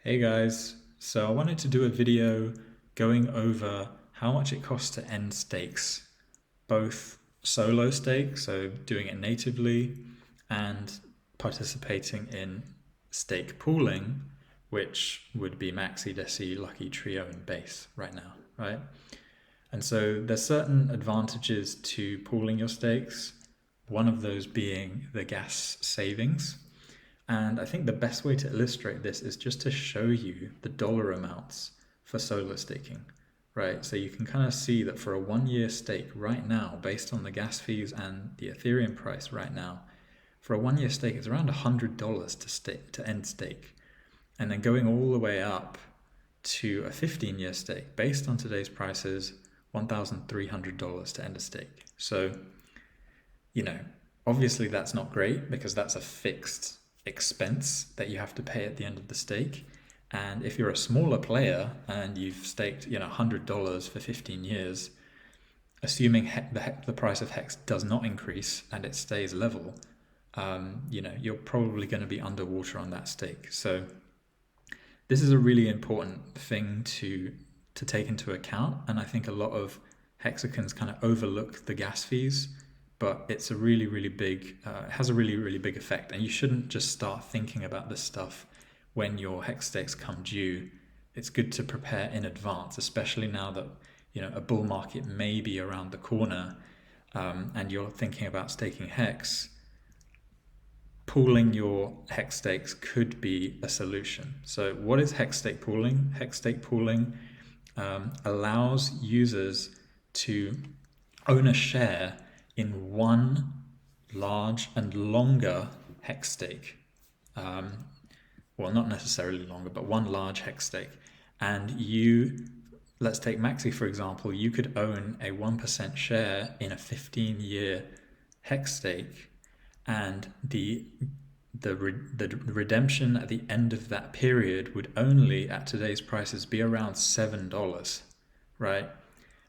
Hey guys, so I wanted to do a video going over how much it costs to end stakes, both solo stake, so doing it natively, and participating in stake pooling, which would be Maxi, Deci, Lucky, Trio, and Base right now, right? And so there's certain advantages to pooling your stakes, one of those being the gas savings. And I think the best way to illustrate this is just to show you the dollar amounts for solar staking, right? So you can kind of see that for a 1 year stake right now, based on the gas fees and the Ethereum price right now, for a 1 year stake, it's around $100 to end stake. And then going all the way up to a 15-year stake, based on today's prices, $1,300 to end a stake. So, you know, obviously that's not great because that's a fixed expense that you have to pay at the end of the stake. And if you're a smaller player and you've staked, $100 for 15 years, assuming the price of Hex does not increase and it stays level, you're probably going to be underwater on that stake. So this is a really important thing to take into account, and I think a lot of hexagons kind of overlook the gas fees, but it's a really, really big, it has a really, really big effect. And you shouldn't just start thinking about this stuff when your hex stakes come due. It's good to prepare in advance, especially now that, a bull market may be around the corner, and you're thinking about staking hex. Pooling your hex stakes could be a solution. So what is hex stake pooling? Hex stake pooling allows users to own a share in one large and longer hex stake. Well, not necessarily longer, but one large hex stake. And let's take Maxi for example, you could own a 1% share in a 15-year hex stake, and the redemption at the end of that period would only, at today's prices, be around $7, right?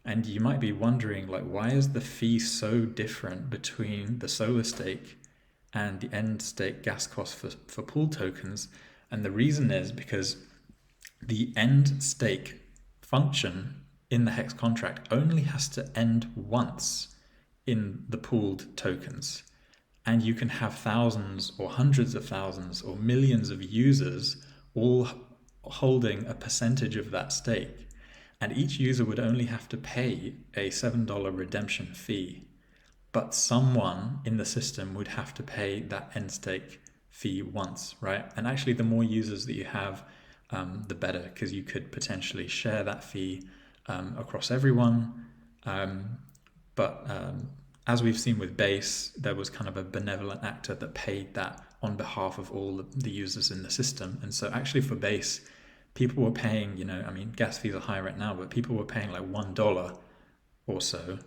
And you might be wondering, like, why is the fee so different between the solar stake and the end stake gas cost for pool tokens? And the reason is because the end stake function in the Hex contract only has to end once in the pooled tokens. And you can have thousands or hundreds of thousands or millions of users all holding a percentage of that stake. And each user would only have to pay a $7 redemption fee. But someone in the system would have to pay that end stake fee once, right? And actually, the more users that you have, the better, because you could potentially share that fee across everyone. But as we've seen with Base, there was kind of a benevolent actor that paid that on behalf of all the users in the system. And so actually for Base, people were paying, gas fees are high right now, but people were paying like $1 or so,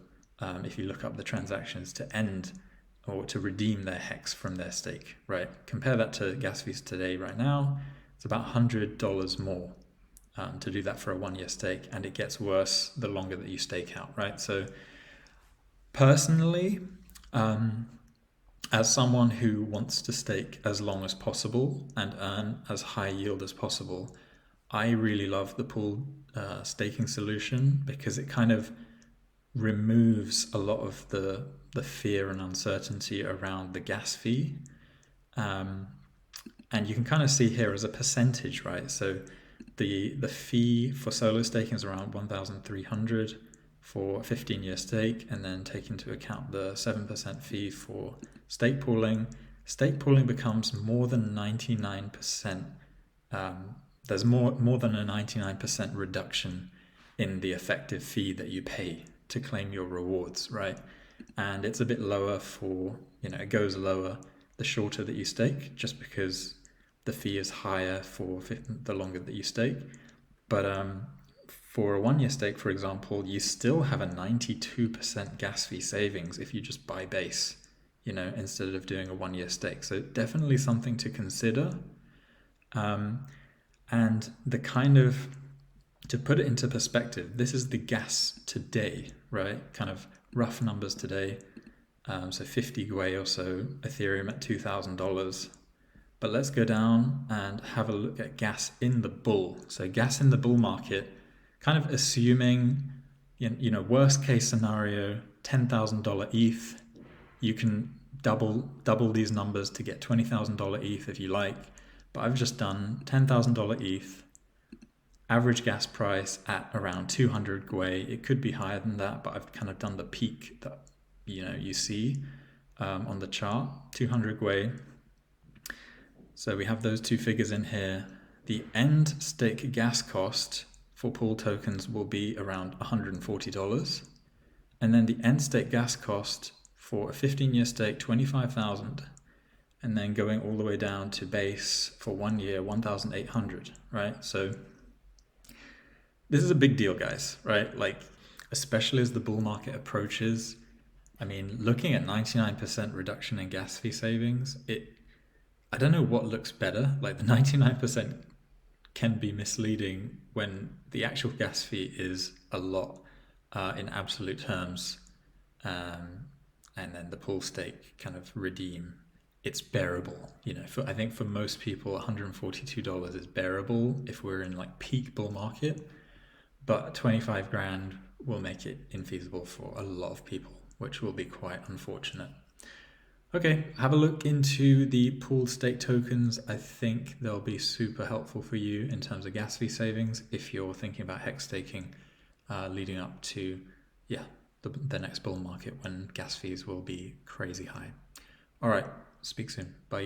if you look up the transactions to end or to redeem their hex from their stake, right? Compare that to gas fees today right now, it's about $100 more to do that for a 1 year stake, and it gets worse the longer that you stake out, right? So personally, as someone who wants to stake as long as possible and earn as high yield as possible, I really love the pool staking solution because it kind of removes a lot of the fear and uncertainty around the gas fee. And you can kind of see here as a percentage, right? So the fee for solo staking is around 1,300 for a 15-year stake, and then take into account the 7% fee for stake pooling. Stake pooling becomes more than 99%. There's more than a 99% reduction in the effective fee that you pay to claim your rewards, right? And it's a bit lower it goes lower the shorter that you stake, just because the fee is higher for the longer that you stake. But for a 1 year stake, for example, you still have a 92% gas fee savings if you just buy Base, instead of doing a 1 year stake. So definitely something to consider. And to put it into perspective, this is the gas today, right? Kind of rough numbers today. So 50 Gwei or so, Ethereum at $2,000. But let's go down and have a look at gas in the bull. So gas in the bull market, kind of assuming, worst case scenario, $10,000 ETH. You can double these numbers to get $20,000 ETH if you like. But I've just done $10,000 ETH, average gas price at around 200 Gwei. It could be higher than that, but I've kind of done the peak that you see on the chart, 200 Gwei. So we have those two figures in here. The end stake gas cost for pool tokens will be around $140. And then the end stake gas cost for a 15-year stake, 25,000. And then going all the way down to base for 1 year, 1,800, right? So this is a big deal, guys, right? Like, especially as the bull market approaches. I mean, looking at 99% reduction in gas fee savings, I don't know what looks better. Like, the 99% can be misleading when the actual gas fee is a lot in absolute terms. And then the pool stake kind of redeem. It's bearable. I think for most people, $142 is bearable if we're in like peak bull market. But 25 grand will make it infeasible for a lot of people, which will be quite unfortunate. Okay, have a look into the pooled stake tokens. I think they'll be super helpful for you in terms of gas fee savings if you're thinking about hex staking leading up to the next bull market when gas fees will be crazy high. All right, speak soon. Bye.